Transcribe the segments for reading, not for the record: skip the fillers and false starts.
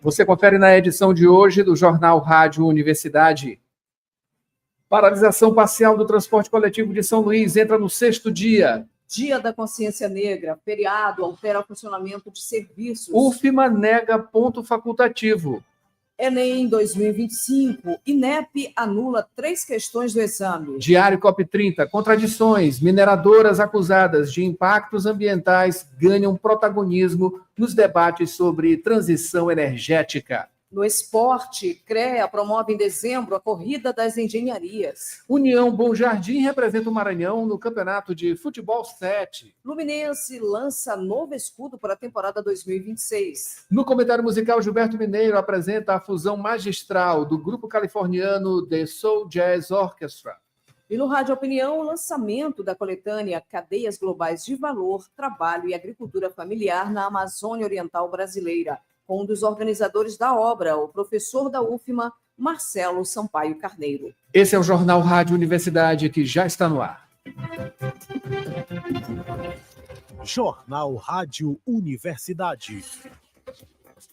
Você confere na edição de hoje do Jornal Rádio Universidade. Paralisação parcial do transporte coletivo de São Luís entra no 6º dia. Dia da Consciência Negra, feriado, altera o funcionamento de serviços. UFMA nega ponto facultativo. Enem 2025, INEP anula 3 questões do exame. Diário COP30, contradições, mineradoras acusadas de impactos ambientais ganham protagonismo nos debates sobre transição energética. No esporte, CREA promove em dezembro a Corrida das Engenharias. União Bom Jardim representa o Maranhão no Campeonato de Futebol 7. Fluminense lança novo escudo para a temporada 2026. No comentário musical, Gilberto Mineiro apresenta a fusão magistral do grupo californiano The Soul Jazz Orchestra. E no Rádio Opinião, o lançamento da coletânea Cadeias Globais de Valor, Trabalho e Agricultura Familiar na Amazônia Oriental Brasileira, com um dos organizadores da obra, o professor da UFMA, Marcelo Sampaio Carneiro. Esse é o Jornal Rádio Universidade, que já está no ar. Jornal Rádio Universidade,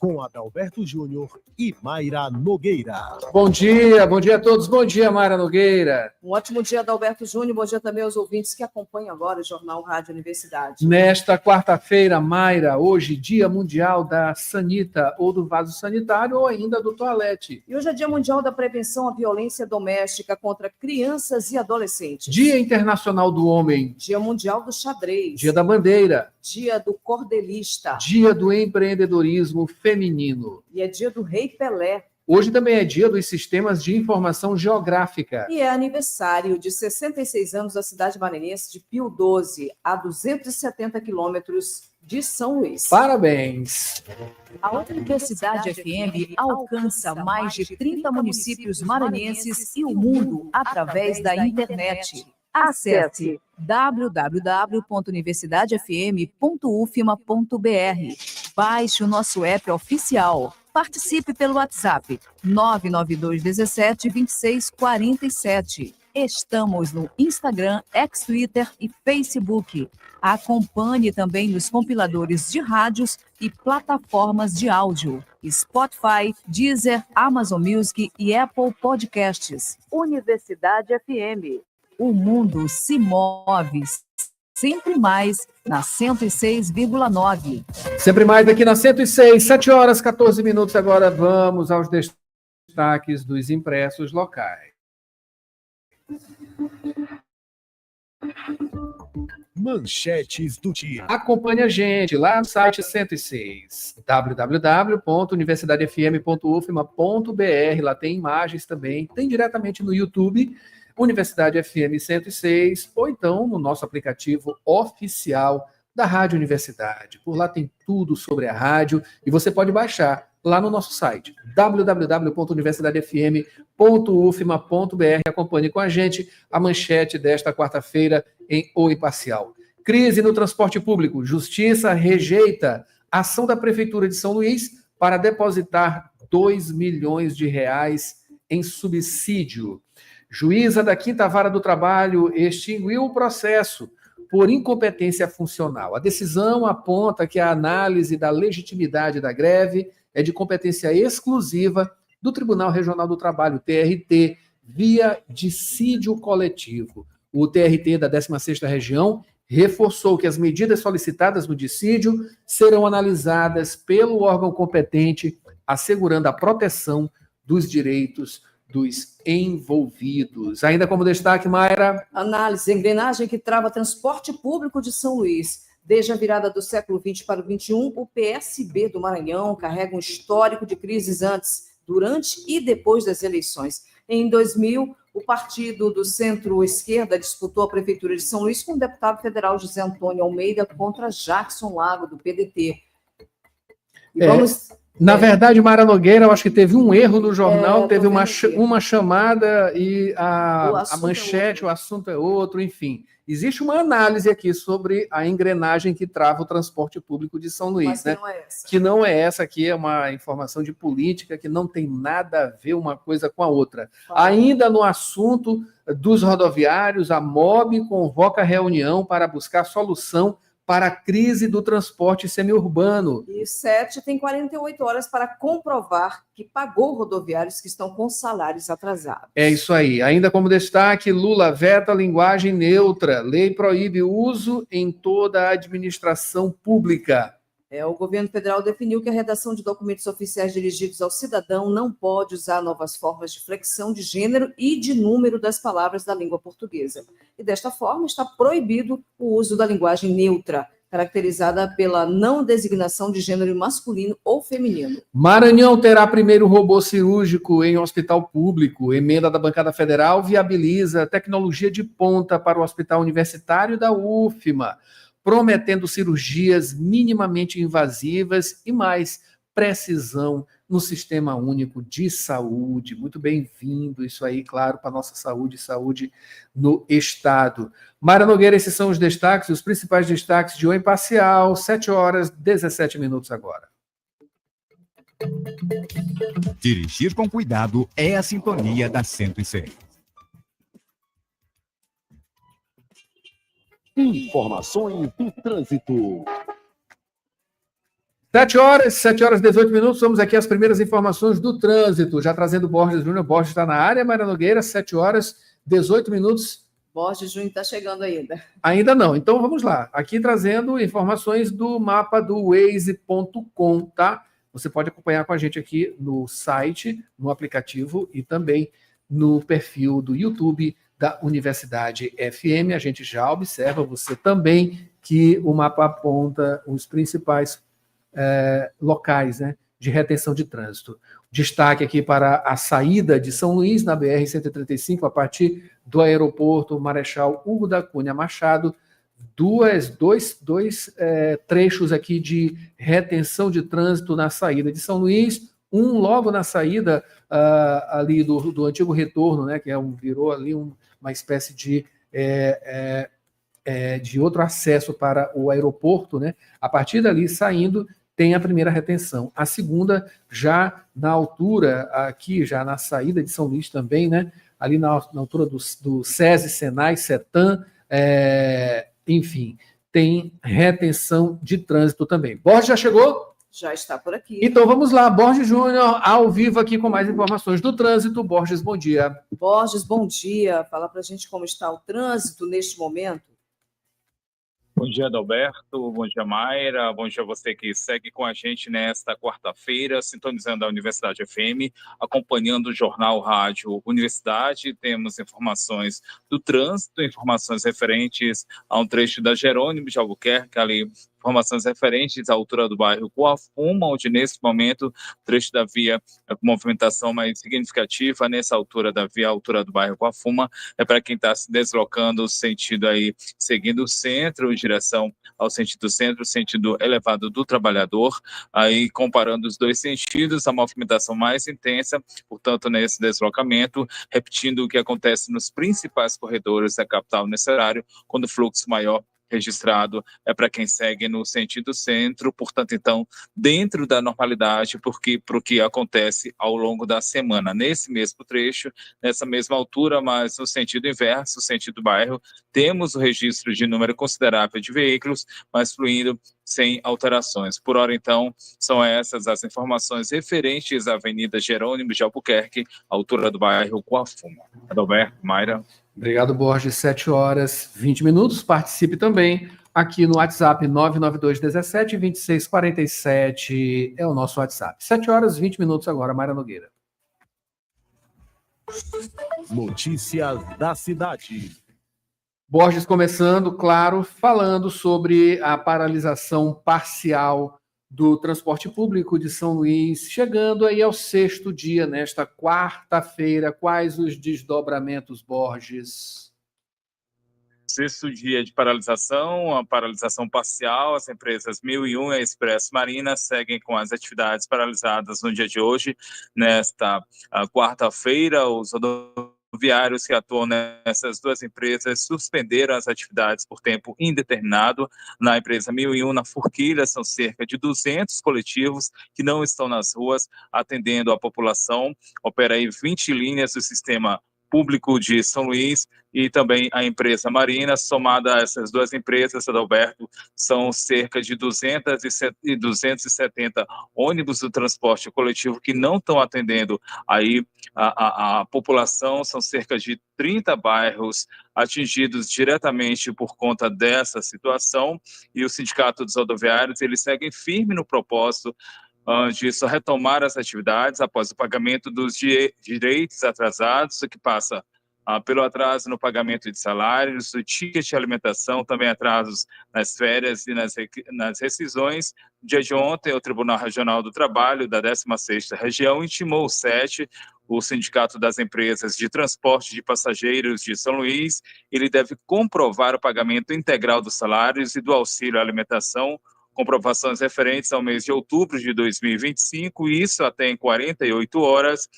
com Adalberto Júnior e Mayra Nogueira. Bom dia a todos. Bom dia, Mayra Nogueira. Um ótimo dia, Adalberto Júnior. Bom dia também aos ouvintes que acompanham agora o Jornal Rádio Universidade. Nesta quarta-feira, Mayra, hoje, Dia Mundial da Sanita, ou do vaso sanitário, ou ainda do toalete. E hoje é Dia Mundial da Prevenção à Violência Doméstica contra Crianças e Adolescentes. Dia Internacional do Homem. Dia Mundial do Xadrez. Dia da Bandeira. Dia do Cordelista. Dia do Empreendedorismo Feminino. E é dia do Rei Pelé. Hoje também é dia dos Sistemas de Informação Geográfica. E é aniversário de 66 anos da cidade maranhense de Pio XII, a 270 quilômetros de São Luís. Parabéns! A Universidade FM alcança mais de 30 municípios maranhenses e o mundo através da internet. Acesse www.universidadefm.ufma.br. Baixe o nosso app oficial. Participe pelo WhatsApp 99217 2647. Estamos no Instagram, X-Twitter e Facebook. Acompanhe também nos compiladores de rádios e plataformas de áudio. Spotify, Deezer, Amazon Music e Apple Podcasts. Universidade FM. O mundo se move sempre mais na 106,9. Sempre mais aqui na 106, 7 horas, 14 minutos. Agora vamos aos destaques dos impressos locais. Manchetes do dia. Acompanhe a gente lá no site 106, www.universidadefm.ufma.br. Lá tem imagens também, tem diretamente no YouTube, Universidade FM 106, ou então no nosso aplicativo oficial da Rádio Universidade. Por lá tem tudo sobre a rádio e você pode baixar lá no nosso site, www.universidadefm.ufma.br. Acompanhe com a gente a manchete desta quarta-feira em O Imparcial. Crise no transporte público. Justiça rejeita a ação da Prefeitura de São Luís para depositar R$2 milhões em subsídio. Juíza da 5ª Vara do Trabalho extinguiu o processo por incompetência funcional. A decisão aponta que a análise da legitimidade da greve é de competência exclusiva do Tribunal Regional do Trabalho, TRT, via dissídio coletivo. O TRT da 16ª Região reforçou que as medidas solicitadas no dissídio serão analisadas pelo órgão competente, assegurando a proteção dos direitos dos envolvidos. Ainda como destaque, Mayra. Análise, engrenagem que trava transporte público de São Luís. Desde a virada do século XX para o XXI, o PSB do Maranhão carrega um histórico de crises antes, durante e depois das eleições. Em 2000, o partido do centro-esquerda disputou a prefeitura de São Luís com o deputado federal José Antônio Almeida contra Jackson Lago, do PDT. E vamos... Na verdade, Mayra Nogueira, eu acho que teve um erro no jornal, teve uma chamada e a manchete, o assunto é outro, enfim. Existe uma análise aqui sobre a engrenagem que trava o transporte público de São Luís, né? Que não é essa aqui, é uma informação de política que não tem nada a ver uma coisa com a outra. Ainda no assunto dos rodoviários, a MOB convoca reunião para buscar solução para a crise do transporte semiurbano. E 7 tem 48 horas para comprovar que pagou rodoviários que estão com salários atrasados. É isso aí. Ainda como destaque, Lula veta linguagem neutra. Lei proíbe o uso em toda a administração pública. O governo federal definiu que a redação de documentos oficiais dirigidos ao cidadão não pode usar novas formas de flexão de gênero e de número das palavras da língua portuguesa. E desta forma está proibido o uso da linguagem neutra, caracterizada pela não designação de gênero masculino ou feminino. Maranhão terá primeiro robô cirúrgico em hospital público. Emenda da bancada federal viabiliza tecnologia de ponta para o hospital universitário da UFMA, prometendo cirurgias minimamente invasivas e mais precisão no Sistema Único de Saúde. Muito bem-vindo, isso aí, claro, para a nossa saúde no Estado. Mayra Nogueira, esses são os destaques, os principais destaques de O Imparcial, 7h17 agora. Dirigir com cuidado é a sintonia da 106. Informações do trânsito. 7h18, vamos aqui às primeiras informações do trânsito, já trazendo Borges Júnior. Borges está na área, Mayra Nogueira, 7h18. Borges Júnior está chegando ainda. Ainda não, então vamos lá. Aqui trazendo informações do mapa do Waze.com, tá? Você pode acompanhar com a gente aqui no site, no aplicativo e também no perfil do YouTube da Universidade FM. A gente já observa, você também, que o mapa aponta os principais locais, né, de retenção de trânsito. Destaque aqui para a saída de São Luís, na BR-135, a partir do aeroporto Marechal Hugo da Cunha Machado, dois trechos aqui de retenção de trânsito na saída de São Luís, um logo na saída ali do antigo retorno, né, que virou ali uma espécie de outro acesso para o aeroporto, né? A partir dali, saindo, tem a primeira retenção. A segunda, já na altura, aqui, já na saída de São Luís também, né? Ali na altura do SESI, Senai, Setan, enfim, tem retenção de trânsito também. Borges já chegou? Já está por aqui. Então vamos lá, Borges Júnior, ao vivo aqui com mais informações do trânsito. Borges, bom dia. Borges, bom dia. Fala para a gente como está o trânsito neste momento. Bom dia, Adalberto. Bom dia, Mayra. Bom dia a você que segue com a gente nesta quarta-feira, sintonizando a Universidade FM, acompanhando o Jornal Rádio Universidade. Temos informações do trânsito, informações referentes a um trecho da Jerônimo de Albuquerque, ali, informações referentes à altura do bairro Coafuma, onde nesse momento o trecho da via com movimentação mais significativa nessa altura da via, a altura do bairro Coafuma, é para quem está se deslocando sentido aí, seguindo o centro, em direção ao sentido centro, sentido elevado do trabalhador, aí comparando os dois sentidos, a movimentação mais intensa, portanto, nesse deslocamento, repetindo o que acontece nos principais corredores da capital nesse horário, quando o fluxo maior registrado é para quem segue no sentido centro, portanto, então, dentro da normalidade, porque para o que acontece ao longo da semana. Nesse mesmo trecho, nessa mesma altura, mas no sentido inverso, sentido bairro, temos o registro de número considerável de veículos, mas fluindo sem alterações. Por hora, então, são essas as informações referentes à Avenida Jerônimo de Albuquerque, altura do bairro Coafuma. Adalberto, Mayra. Obrigado, Borges. 7h20. Participe também aqui no WhatsApp 99217-2647. É o nosso WhatsApp. 7h20 agora, Mayra Nogueira. Notícias da cidade. Borges começando, claro, falando sobre a paralisação parcial do transporte público de São Luís, chegando aí ao 6º dia, nesta quarta-feira. Quais os desdobramentos, Borges? 6º dia de paralisação, a paralisação parcial. As empresas 1001 e Expresso Marina seguem com as atividades paralisadas no dia de hoje. Nesta quarta-feira, os rodoviários que atuam nessas duas empresas suspenderam as atividades por tempo indeterminado. Na empresa 1001, na Forquilha, são cerca de 200 coletivos que não estão nas ruas atendendo a população. Opera aí 20 linhas do sistema Público de São Luís e também a empresa Marina. Somada a essas duas empresas, Adalberto, são cerca de 270 ônibus do transporte coletivo que não estão atendendo aí a população. São cerca de 30 bairros atingidos diretamente por conta dessa situação, e o Sindicato dos Rodoviários, eles seguem firme no propósito de só retomar as atividades após o pagamento dos direitos atrasados, o que passa pelo atraso no pagamento de salários, o ticket de alimentação, também atrasos nas férias e nas rescisões. No dia de ontem, o Tribunal Regional do Trabalho da 16ª Região intimou o SET, o Sindicato das Empresas de Transporte de Passageiros de São Luís. Ele deve comprovar o pagamento integral dos salários e do auxílio à alimentação, comprovações referentes ao mês de outubro de 2025, e isso até em 48 horas.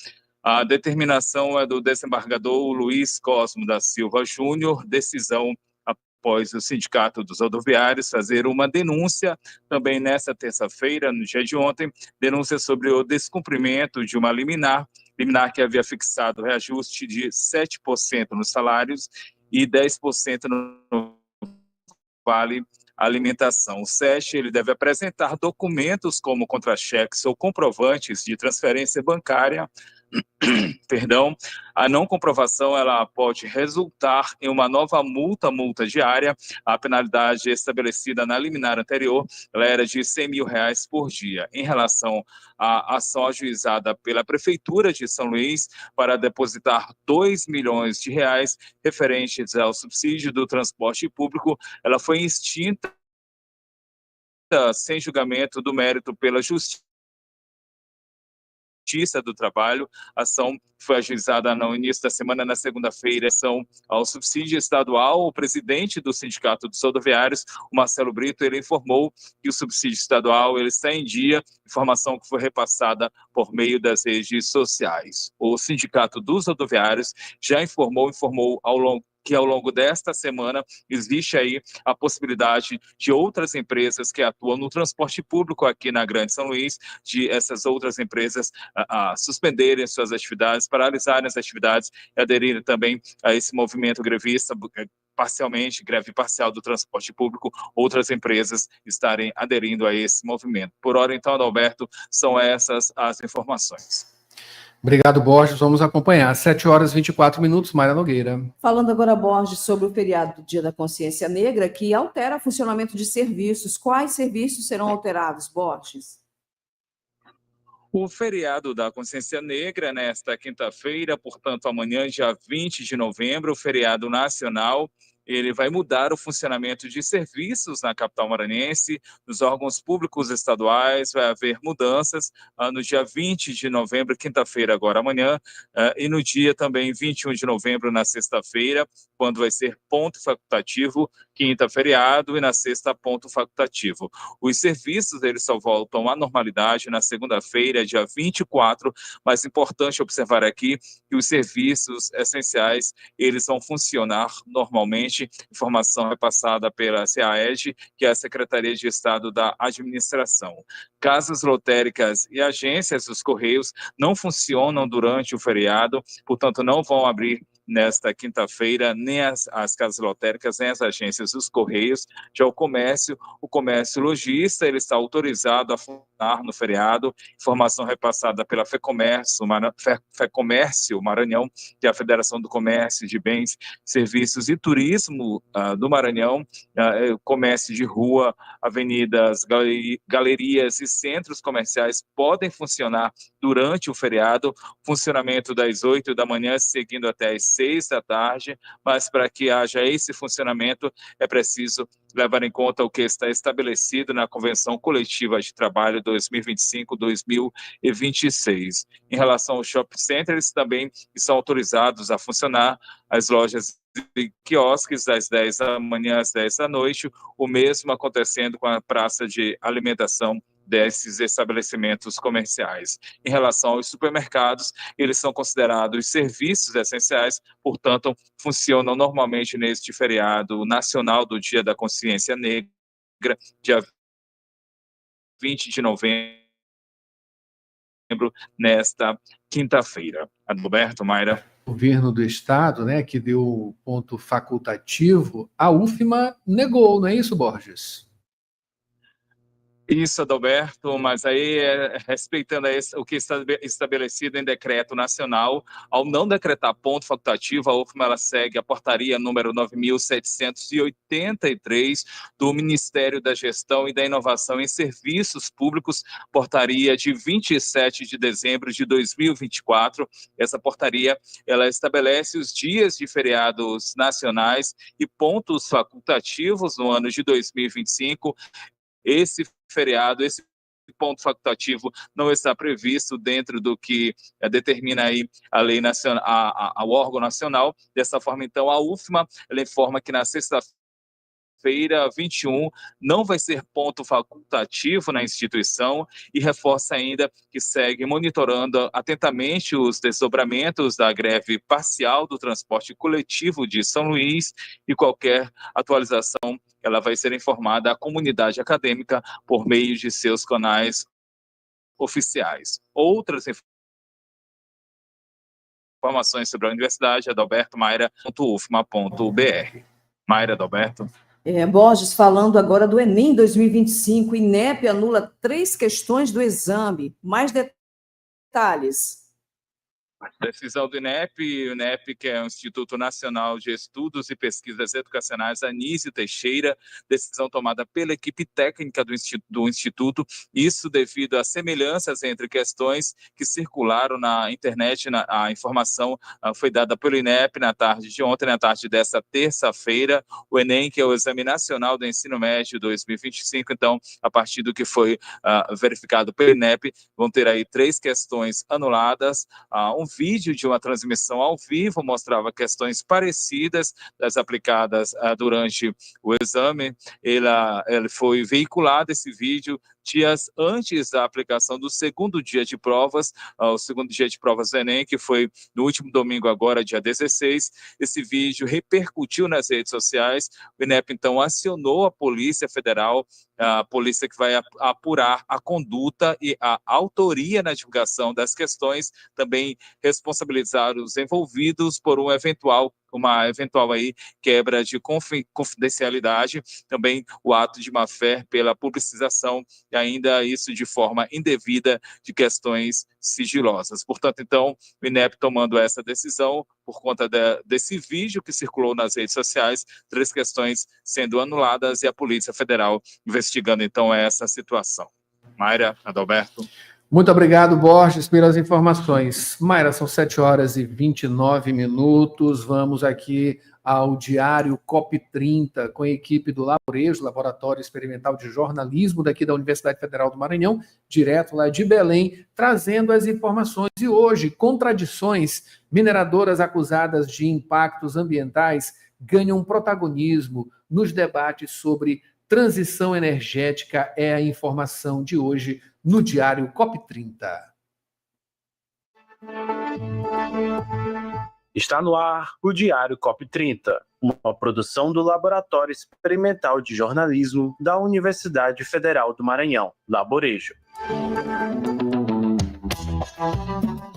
A determinação é do desembargador Luiz Cosmo da Silva Júnior, decisão após o Sindicato dos Rodoviários fazer uma denúncia também nesta terça-feira, no dia de ontem, denúncia sobre o descumprimento de uma liminar que havia fixado reajuste de 7% nos salários e 10% no vale alimentação. O SET, ele deve apresentar documentos como contra-cheques ou comprovantes de transferência bancária. Perdão, a não comprovação ela pode resultar em uma nova multa diária. A penalidade estabelecida na liminar anterior, ela era de R$100 mil por dia. Em relação à ação ajuizada pela Prefeitura de São Luís para depositar R$2 milhões referentes ao subsídio do transporte público, ela foi extinta sem julgamento do mérito pela Justiça do Trabalho. A ação foi ajuizada no início da semana, na segunda-feira. Ação ao subsídio estadual. O presidente do Sindicato dos Rodoviários, o Marcelo Brito, ele informou que o subsídio estadual ele está em dia, informação que foi repassada por meio das redes sociais. O Sindicato dos Rodoviários já informou ao longo desta semana existe aí a possibilidade de outras empresas que atuam no transporte público aqui na Grande São Luís, de essas outras empresas suspenderem suas atividades, paralisarem as atividades e aderirem também a esse movimento grevista, parcialmente, greve parcial do transporte público, outras empresas estarem aderindo a esse movimento. Por hora, então, Adalberto, são essas as informações. Obrigado, Borges. Vamos acompanhar. 7h24, Mayra Nogueira. Falando agora, Borges, sobre o feriado do Dia da Consciência Negra, que altera o funcionamento de serviços. Quais serviços serão alterados, Borges? O feriado da Consciência Negra, nesta quinta-feira, portanto, amanhã, dia 20 de novembro, o feriado nacional, ele vai mudar o funcionamento de serviços na capital maranhense, nos órgãos públicos estaduais, vai haver mudanças no dia 20 de novembro, quinta-feira, agora amanhã, e no dia também 21 de novembro, na sexta-feira, quando vai ser ponto facultativo, quinta feriado e na sexta ponto facultativo. Os serviços eles só voltam à normalidade na segunda-feira, dia 24, mas importante observar aqui que os serviços essenciais eles vão funcionar normalmente. Informação repassada pela CAEG, que é a Secretaria de Estado da Administração. Casas lotéricas e agências dos Correios não funcionam durante o feriado, portanto não vão abrir nesta quinta-feira, nem as casas lotéricas, nem as agências dos Correios. Já o comércio lojista, ele está autorizado a funcionar no feriado. Informação repassada pela FEComércio Maranhão, que é a Federação do Comércio de Bens, Serviços e Turismo do Maranhão. Comércio de rua, avenidas, galerias e centros comerciais podem funcionar durante o feriado. Funcionamento das 8 da manhã, seguindo até as 6 da tarde, mas para que haja esse funcionamento é preciso levar em conta o que está estabelecido na Convenção Coletiva de Trabalho 2025-2026. Em relação aos shopping centers, também estão autorizados a funcionar as lojas e quiosques das 10 da manhã às 10 da noite, o mesmo acontecendo com a praça de alimentação desses estabelecimentos comerciais. Em relação aos supermercados, eles são considerados serviços essenciais, portanto, funcionam normalmente neste feriado nacional do Dia da Consciência Negra, dia 20 de novembro, nesta quinta-feira. Adalberto, Mayra. governo do estado, né, que deu o ponto facultativo, a UFMA negou, não é isso, Borges? Isso, Adalberto, mas aí, respeitando o que está estabelecido em decreto nacional, ao não decretar ponto facultativo, a UFMA ela segue a portaria número 9.783 do Ministério da Gestão e da Inovação em Serviços Públicos, portaria de 27 de dezembro de 2024. Essa portaria ela estabelece os dias de feriados nacionais e pontos facultativos no ano de 2025. Esse feriado, esse ponto facultativo não está previsto dentro do que determina aí a lei nacional, o órgão nacional. Dessa forma, então, a UFMA ela informa que na sexta-feira 21 não vai ser ponto facultativo na instituição e reforça ainda que segue monitorando atentamente os desdobramentos da greve parcial do transporte coletivo de São Luís e qualquer atualização ela vai ser informada à comunidade acadêmica por meio de seus canais oficiais. Outras informações sobre a universidade, adalbertomaira.ufma.br. Maira, Adalberto. Borges, falando agora do Enem 2025, INEP anula 3 questões do exame. Mais detalhes. Decisão do INEP, o INEP, que é o Instituto Nacional de Estudos e Pesquisas Educacionais, Anísio Teixeira, decisão tomada pela equipe técnica do Instituto, isso devido a semelhanças entre questões que circularam na internet, a informação foi dada pelo INEP na tarde de ontem, na tarde desta terça-feira, o Enem, que é o Exame Nacional do Ensino Médio 2025, então, a partir do que foi verificado pelo INEP, vão ter aí 3 questões anuladas, um vídeo de uma transmissão ao vivo mostrava questões parecidas das aplicadas durante o exame. Ele foi veiculado, esse vídeo, dias antes da aplicação do segundo dia de provas, o segundo dia de provas do Enem, que foi no último domingo agora, dia 16. Esse vídeo repercutiu nas redes sociais. O INEP, então, acionou a Polícia Federal, a polícia que vai apurar a conduta e a autoria na divulgação das questões, também responsabilizar os envolvidos por uma eventual aí quebra de confidencialidade, também o ato de má-fé pela publicização e ainda isso de forma indevida de questões sigilosas. Portanto, então, o INEP tomando essa decisão por conta desse vídeo que circulou nas redes sociais, 3 questões sendo anuladas e a Polícia Federal investigando, então, essa situação. Maira, Adalberto. Muito obrigado, Borges, pelas informações. Maira, são 7h29. Vamos aqui ao Diário COP30, com a equipe do Laborejo, Laboratório Experimental de Jornalismo, daqui da Universidade Federal do Maranhão, direto lá de Belém, trazendo as informações. E hoje, contradições. Mineradoras acusadas de impactos ambientais ganham protagonismo nos debates sobre transição energética. É a informação de hoje no Diário COP30. Está no ar o Diário COP30, uma produção do Laboratório Experimental de Jornalismo da Universidade Federal do Maranhão, Laborejo.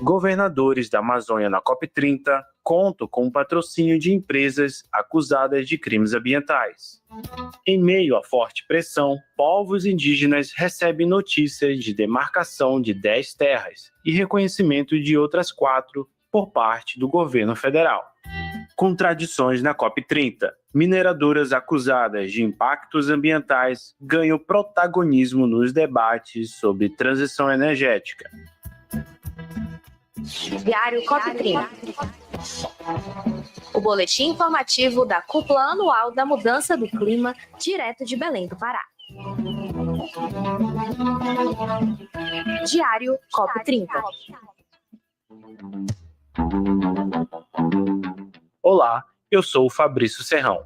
Governadores da Amazônia na COP30 contam com o patrocínio de empresas acusadas de crimes ambientais. Em meio à forte pressão, povos indígenas recebem notícias de demarcação de 10 terras e reconhecimento de outras 4 por parte do governo federal. Contradições na COP30. Mineradoras acusadas de impactos ambientais ganham protagonismo nos debates sobre transição energética. Diário COP30. O boletim informativo da Cúpula Anual da Mudança do Clima, direto de Belém do Pará. Diário COP30. Olá, eu sou o Fabrício Serrão.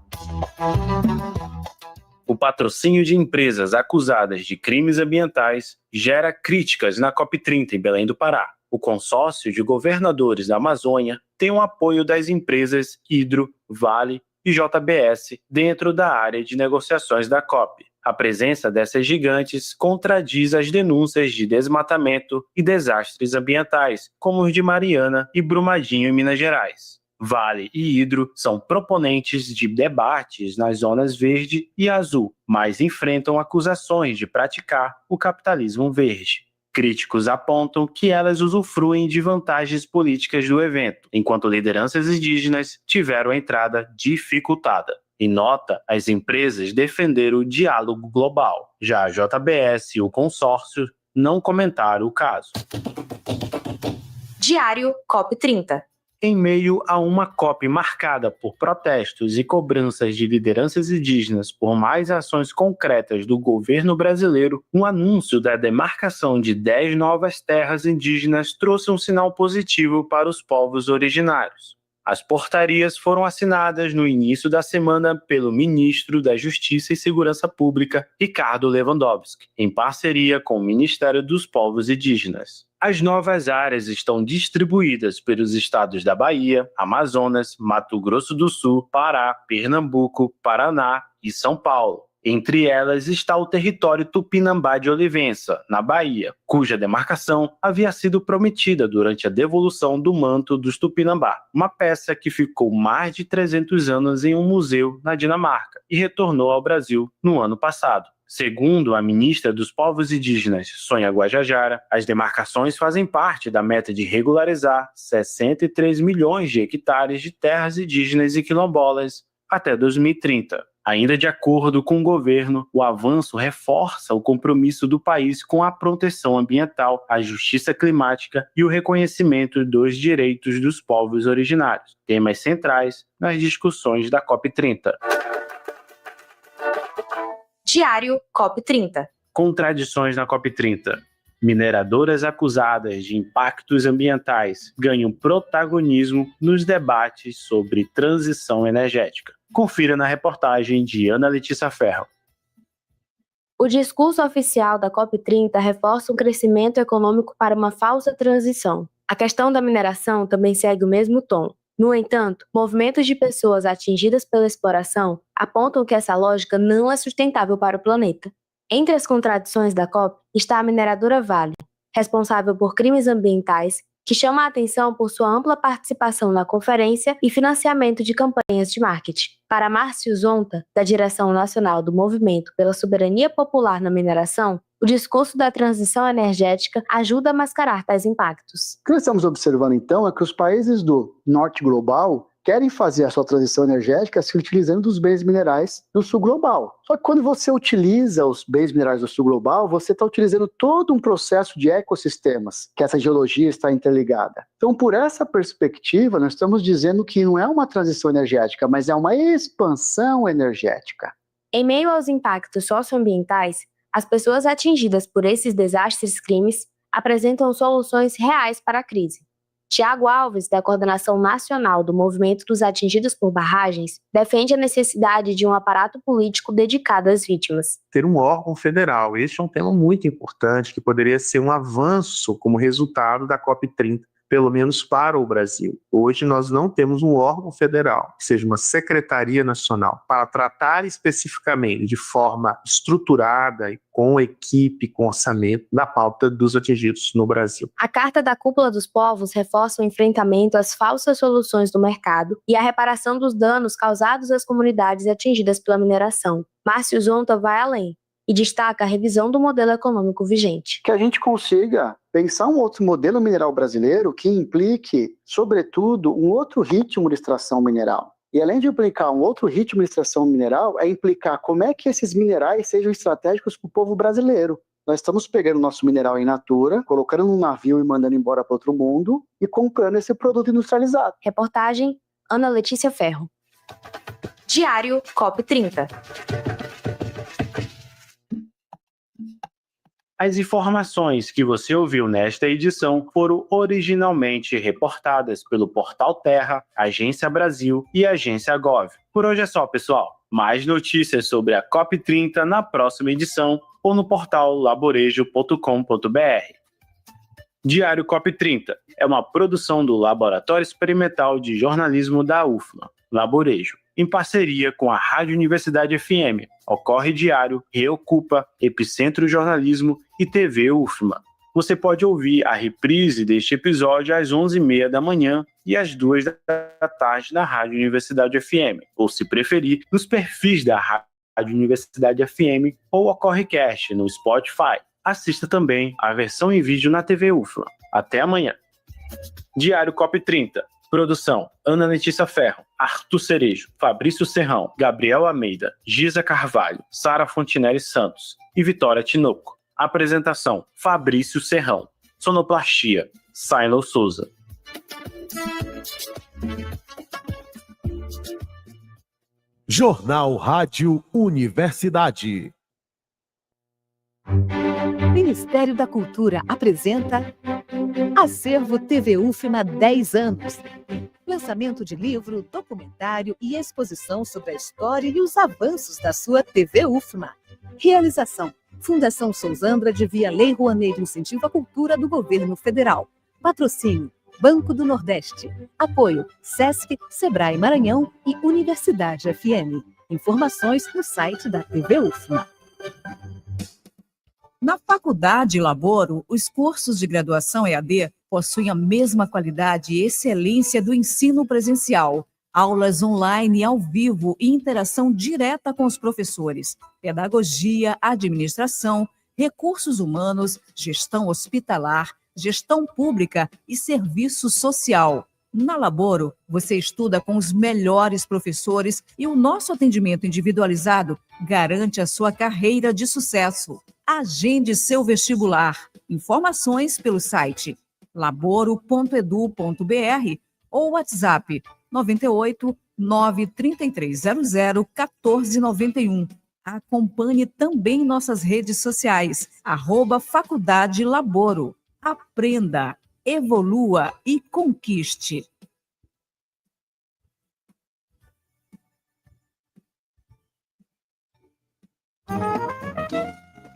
O patrocínio de empresas acusadas de crimes ambientais gera críticas na COP30 em Belém do Pará. O consórcio de governadores da Amazônia tem o apoio das empresas Hidro, Vale e JBS dentro da área de negociações da COP. A presença dessas gigantes contradiz as denúncias de desmatamento e desastres ambientais, como os de Mariana e Brumadinho em Minas Gerais. Vale e Hidro são proponentes de debates nas zonas verde e azul, mas enfrentam acusações de praticar o capitalismo verde. Críticos apontam que elas usufruem de vantagens políticas do evento, enquanto lideranças indígenas tiveram a entrada dificultada. Em nota, as empresas defenderam o diálogo global. Já a JBS e o consórcio não comentaram o caso. Diário COP30. Em meio a uma COP marcada por protestos e cobranças de lideranças indígenas por mais ações concretas do governo brasileiro, um anúncio da demarcação de 10 novas terras indígenas trouxe um sinal positivo para os povos originários. As portarias foram assinadas no início da semana pelo ministro da Justiça e Segurança Pública, Ricardo Lewandowski, em parceria com o Ministério dos Povos Indígenas. As novas áreas estão distribuídas pelos estados da Bahia, Amazonas, Mato Grosso do Sul, Pará, Pernambuco, Paraná e São Paulo. Entre elas está o território Tupinambá de Olivença, na Bahia, cuja demarcação havia sido prometida durante a devolução do manto dos Tupinambá, uma peça que ficou mais de 300 anos em um museu na Dinamarca e retornou ao Brasil no ano passado. Segundo a ministra dos Povos Indígenas, Sônia Guajajara, as demarcações fazem parte da meta de regularizar 63 milhões de hectares de terras indígenas e quilombolas até 2030. Ainda de acordo com o governo, o avanço reforça o compromisso do país com a proteção ambiental, a justiça climática e o reconhecimento dos direitos dos povos originários, temas centrais nas discussões da COP30. Diário COP30. Contradições na COP30. Mineradoras acusadas de impactos ambientais ganham protagonismo nos debates sobre transição energética. Confira na reportagem de Ana Letícia Ferro. O discurso oficial da COP30 reforça um crescimento econômico para uma falsa transição. A questão da mineração também segue o mesmo tom. No entanto, movimentos de pessoas atingidas pela exploração apontam que essa lógica não é sustentável para o planeta. Entre as contradições da COP está a mineradora Vale, responsável por crimes ambientais, que chama a atenção por sua ampla participação na conferência e financiamento de campanhas de marketing. Para Márcio Zonta, da Direção Nacional do Movimento pela Soberania Popular na Mineração, o discurso da transição energética ajuda a mascarar tais impactos. O que nós estamos observando, então, é que os países do norte global querem fazer a sua transição energética se utilizando dos bens minerais do sul global. Só que quando você utiliza os bens minerais do sul global, você está utilizando todo um processo de ecossistemas, que essa geologia está interligada. Então, por essa perspectiva, nós estamos dizendo que não é uma transição energética, mas é uma expansão energética. Em meio aos impactos socioambientais, as pessoas atingidas por esses desastres crimes apresentam soluções reais para a crise. Tiago Alves, da Coordenação Nacional do Movimento dos Atingidos por Barragens, defende a necessidade de um aparato político dedicado às vítimas. Ter um órgão federal, este é um tema muito importante, que poderia ser um avanço como resultado da COP30, pelo menos para o Brasil. Hoje nós não temos um órgão federal, que seja uma secretaria nacional, para tratar especificamente, de forma estruturada e com equipe, com orçamento, da pauta dos atingidos no Brasil. A Carta da Cúpula dos Povos reforça o enfrentamento às falsas soluções do mercado e a reparação dos danos causados às comunidades atingidas pela mineração. Márcio Zonta vai além e destaca a revisão do modelo econômico vigente. Que a gente consiga pensar um outro modelo mineral brasileiro que implique, sobretudo, um outro ritmo de extração mineral. E além de implicar um outro ritmo de extração mineral, é implicar como é que esses minerais sejam estratégicos para o povo brasileiro. Nós estamos pegando o nosso mineral in natura, colocando num navio e mandando embora para outro mundo e comprando esse produto industrializado. Reportagem Ana Letícia Ferro. Diário COP30. As informações que você ouviu nesta edição foram originalmente reportadas pelo Portal Terra, Agência Brasil e Agência Gov. Por hoje é só, pessoal. Mais notícias sobre a COP30 na próxima edição ou no portal laborejo.com.br. Diário COP30 é uma produção do Laboratório Experimental de Jornalismo da UFLA. Laborejo, em parceria com a Rádio Universidade FM, Ocorre Diário, Reocupa, Epicentro Jornalismo e TV UFMA. Você pode ouvir a reprise deste episódio às 11h30 da manhã e às 2 da tarde na Rádio Universidade FM, ou se preferir, nos perfis da Rádio Universidade FM ou OcorreCast no Spotify. Assista também a versão em vídeo na TV UFMA. Até amanhã. Diário COP30. Produção: Ana Letícia Ferro, Arthur Cerejo, Fabrício Serrão, Gabriel Almeida, Giza Carvalho, Sara Fontinelli Santos e Vitória Tinoco. Apresentação: Fabrício Serrão. Sonoplastia: Silo Souza. Jornal Rádio Universidade. Ministério da Cultura apresenta Acervo TV UFMA 10 anos. Lançamento de livro, documentário e exposição sobre a história e os avanços da sua TV UFMA. Realização: Fundação Sousandra de Via Lei Rouanet de Incentivo à Cultura do Governo Federal. Patrocínio: Banco do Nordeste. Apoio: Sesc, Sebrae Maranhão e Universidade FM. Informações no site da TV UFMA. Na Faculdade Laboro, os cursos de graduação EAD possuem a mesma qualidade e excelência do ensino presencial. Aulas online ao vivo e interação direta com os professores. Pedagogia, administração, recursos humanos, gestão hospitalar, gestão pública e serviço social. Na Laboro, você estuda com os melhores professores e o nosso atendimento individualizado garante a sua carreira de sucesso. Agende seu vestibular. Informações pelo site laboro.edu.br ou WhatsApp 98 93300 1491. Acompanhe também nossas redes sociais, @Faculdade Laboro. Aprenda, evolua e conquiste.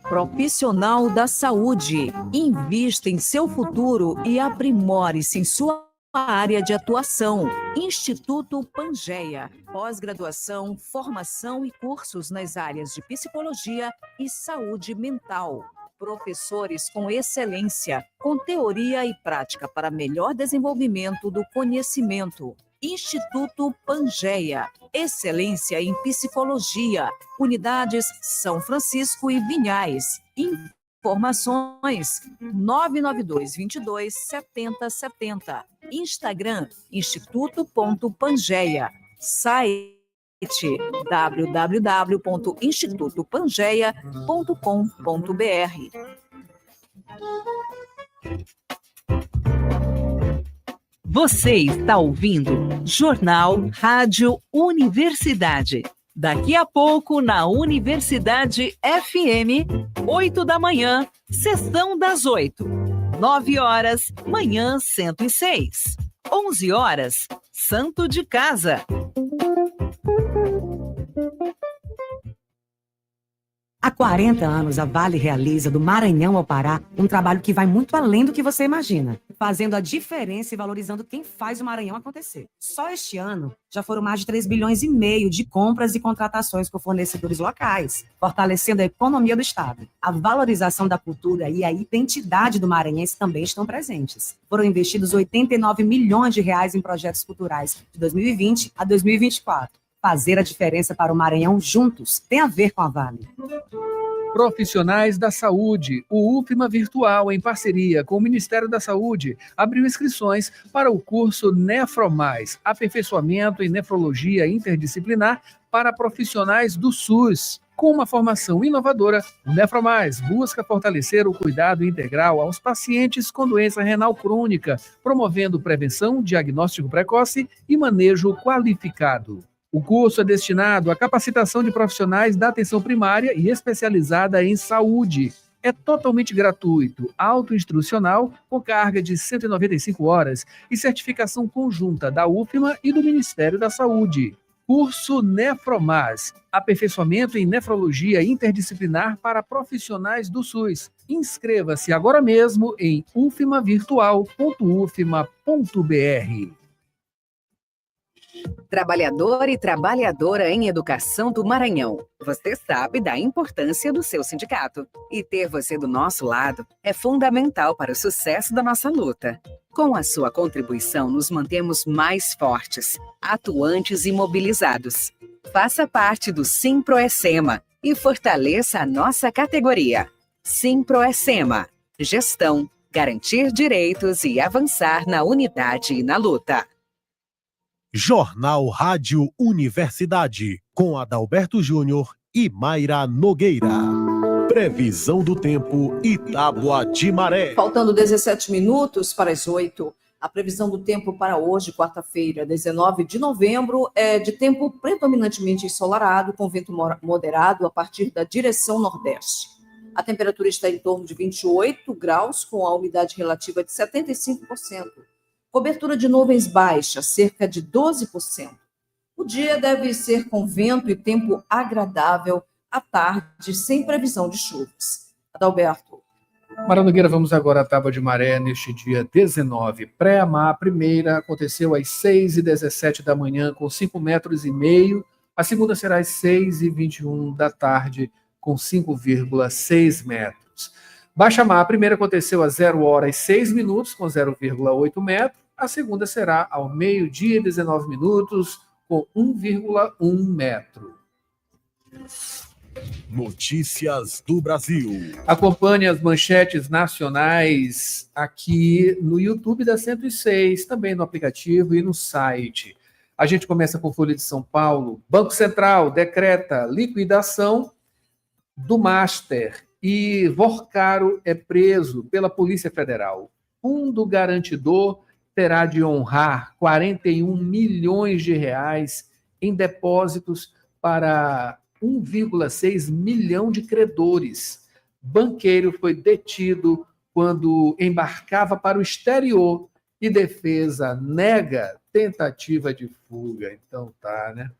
Profissional da saúde. Invista em seu futuro e aprimore-se em sua área de atuação. Instituto Pangeia. Pós-graduação, formação e cursos nas áreas de psicologia e saúde mental. Professores com excelência, com teoria e prática para melhor desenvolvimento do conhecimento. Instituto Pangeia. Excelência em psicologia. Unidades São Francisco e Vinhais. Informações 992227070. Instagram instituto.pangeia. Site www.institutopangeia.com.br. Você está ouvindo Jornal Rádio Universidade. Daqui a pouco, na Universidade FM, 8 da manhã, sessão das 8. 9 horas, manhã 106. 11 horas, Santo de Casa. Há 40 anos, a Vale realiza do Maranhão ao Pará um trabalho que vai muito além do que você imagina, fazendo a diferença e valorizando quem faz o Maranhão acontecer. Só este ano, já foram mais de 3,5 bilhões de compras e contratações com fornecedores locais, fortalecendo a economia do Estado. A valorização da cultura e a identidade do maranhense também estão presentes. Foram investidos 89 milhões de reais em projetos culturais de 2020 a 2024. Fazer a diferença para o Maranhão juntos tem a ver com a Vale. Profissionais da Saúde. O UFMA Virtual, em parceria com o Ministério da Saúde, abriu inscrições para o curso Nefromais, Aperfeiçoamento em Nefrologia Interdisciplinar para profissionais do SUS. Com uma formação inovadora, o Nefromais busca fortalecer o cuidado integral aos pacientes com doença renal crônica, promovendo prevenção, diagnóstico precoce e manejo qualificado. O curso é destinado à capacitação de profissionais da atenção primária e especializada em saúde. É totalmente gratuito, autoinstrucional, com carga de 195 horas e certificação conjunta da UFMA e do Ministério da Saúde. Curso Nefromais, Aperfeiçoamento em Nefrologia Interdisciplinar para profissionais do SUS. Inscreva-se agora mesmo em ufmavirtual.ufma.br. Trabalhador e trabalhadora em educação do Maranhão, você sabe da importância do seu sindicato. E ter você do nosso lado é fundamental para o sucesso da nossa luta. Com a sua contribuição, nos mantemos mais fortes, atuantes e mobilizados. Faça parte do Simproecema e fortaleça a nossa categoria. Simproecema. Gestão, garantir direitos e avançar na unidade e na luta. Jornal Rádio Universidade, com Adalberto Júnior e Mayra Nogueira. Previsão do tempo e tábua de maré. Faltando 17 minutos para as 8. A previsão do tempo para hoje, quarta-feira, 19 de novembro, é de tempo predominantemente ensolarado, com vento moderado a partir da direção nordeste. A temperatura está em torno de 28 graus, com a umidade relativa de 75%. Cobertura de nuvens baixa, cerca de 12%. O dia deve ser com vento e tempo agradável à tarde, sem previsão de chuvas. Adalberto. Mayra Nogueira, vamos agora à tábua de maré neste dia 19. Pré-amar, a primeira aconteceu às 6h17 da manhã, com 5,5 metros. A segunda será às 6h21 da tarde, com 5,6 metros. Baixa-mar, a primeira aconteceu às 0h06, com 0,8 metros. A segunda será ao meio-dia e 19 minutos, com 1,1 metro. Notícias do Brasil. Acompanhe as manchetes nacionais aqui no YouTube da 106, também no aplicativo e no site. A gente começa com Folha de São Paulo. Banco Central decreta liquidação do Master e Vorcaro é preso pela Polícia Federal. Fundo garantidor terá de honrar 41 milhões de reais em depósitos para 1,6 milhão de credores. Banqueiro foi detido quando embarcava para o exterior e defesa nega tentativa de fuga. Então tá, né?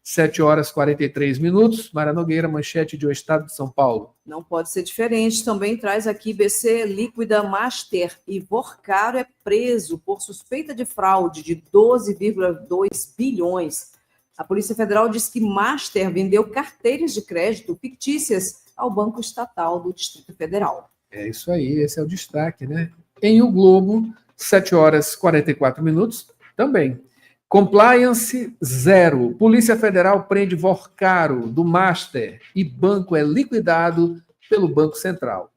7h43. Mayra Nogueira, manchete de O Estado de São Paulo. Não pode ser diferente. Também traz aqui: BC líquida Master e Vorcaro é preso por suspeita de fraude de 12,2 bilhões. A Polícia Federal diz que Master vendeu carteiras de crédito fictícias ao Banco Estatal do Distrito Federal. É isso aí, esse é o destaque, né? Em O Globo, 7h44, também. Compliance zero. Polícia Federal prende Vorcaro do Master e banco é liquidado pelo Banco Central.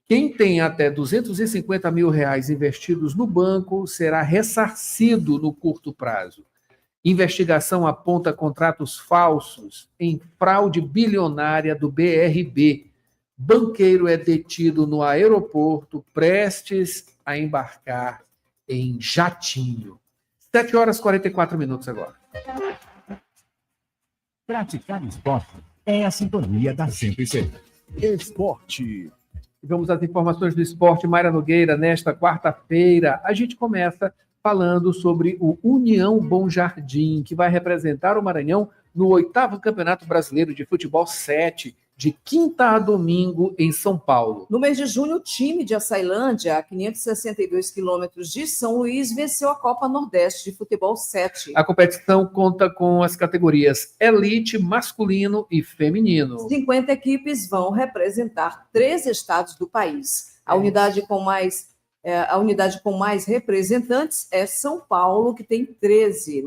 Quem tem até R$250 mil investidos no banco será ressarcido no curto prazo. Investigação aponta contratos falsos em fraude bilionária do BRB. Banqueiro é detido no aeroporto, prestes a embarcar em jatinho. 7h44 agora. Praticar esporte é a sintonia da 106. Esporte. Vamos às informações do esporte. Mayra Nogueira, nesta quarta-feira, a gente começa falando sobre o União Bom Jardim, que vai representar o Maranhão no 8º Campeonato Brasileiro de Futebol 7, de quinta a domingo, em São Paulo. No mês de junho, o time de Açailândia, a 562 quilômetros de São Luís, venceu a Copa Nordeste de Futebol 7. A competição conta com as categorias Elite, masculino e feminino. 50 equipes vão representar 13 estados do país. A unidade com mais representantes é São Paulo, que tem 13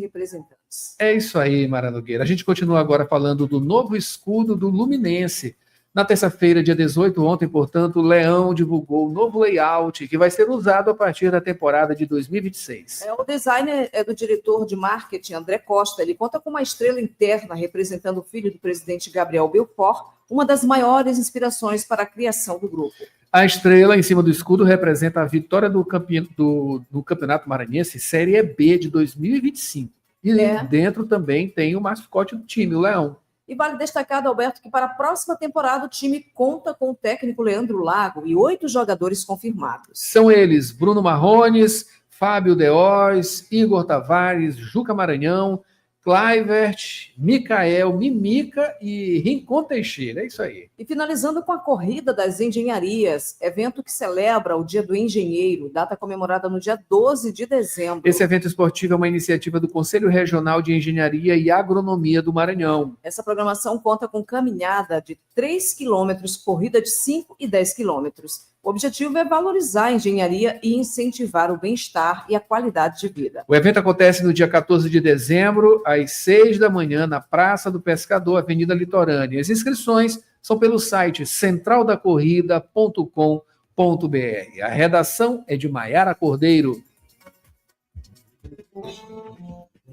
representantes. É isso aí, Mayra Nogueira. A gente continua agora falando do novo escudo do Luminense. Na terça-feira, dia 18, ontem, portanto, o Leão divulgou o novo layout que vai ser usado a partir da temporada de 2026. O design é do diretor de marketing, André Costa. Ele conta com uma estrela interna representando o filho do presidente Gabriel Belfort, uma das maiores inspirações para a criação do grupo. A estrela em cima do escudo representa a vitória do Campeonato Maranhense Série B de 2025. E dentro também tem o mascote do time, o Leão. E vale destacar, Adalberto, que para a próxima temporada o time conta com o técnico Leandro Lago e 8 jogadores confirmados. São eles: Bruno Marrones, Fábio Deoz, Igor Tavares, Juca Maranhão, Clivert, Micael, Mimica e Rincon Teixeira. É isso aí. E finalizando com a Corrida das Engenharias, evento que celebra o Dia do Engenheiro, data comemorada no dia 12 de dezembro. Esse evento esportivo é uma iniciativa do Conselho Regional de Engenharia e Agronomia do Maranhão. Essa programação conta com caminhada de 3 quilômetros, corrida de 5 e 10 quilômetros. O objetivo é valorizar a engenharia e incentivar o bem-estar e a qualidade de vida. O evento acontece no dia 14 de dezembro, às 6 da manhã, na Praça do Pescador, Avenida Litorânea. As inscrições são pelo site centraldacorrida.com.br. A redação é de Maiara Cordeiro.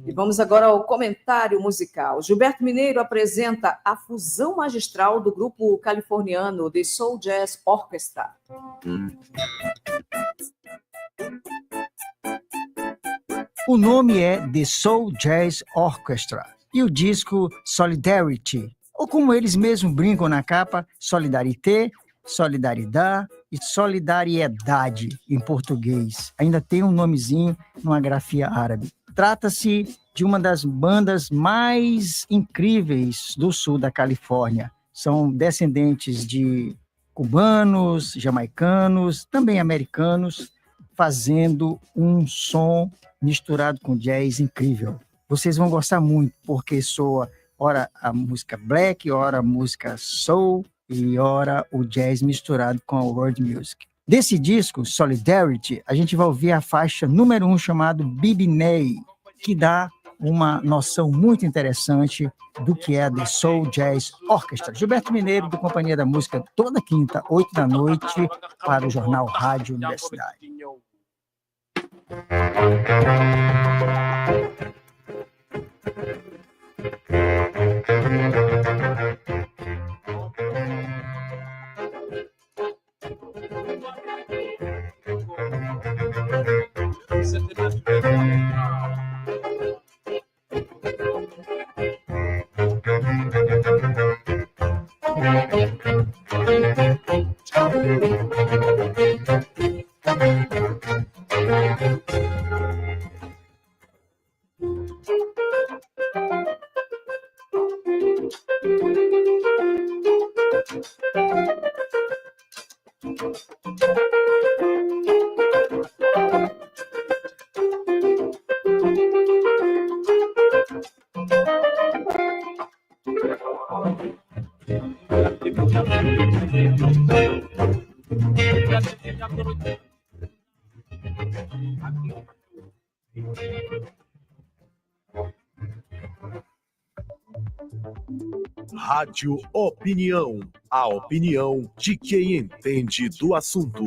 E vamos agora ao comentário musical. Gilberto Mineiro apresenta a fusão magistral do grupo californiano The Soul Jazz Orchestra. O nome é The Soul Jazz Orchestra e o disco Solidarity, ou como eles mesmos brincam na capa, Solidarité, Solidariedade e Solidariedade em português. Ainda tem um nomezinho numa grafia árabe. Trata-se de uma das bandas mais incríveis do sul da Califórnia. São descendentes de cubanos, jamaicanos, também americanos, fazendo um som misturado com jazz incrível. Vocês vão gostar muito, porque soa ora a música black, ora a música soul e ora o jazz misturado com a world music. Desse disco, Solidarity, a gente vai ouvir a faixa número 1, chamado Bibi Ney, que dá uma noção muito interessante do que é a The Soul Jazz Orchestra. Gilberto Mineiro, do Companhia da Música, toda quinta, 8 da noite, para o Jornal Rádio Universidade. Rádio Opinião, a opinião de quem entende do assunto.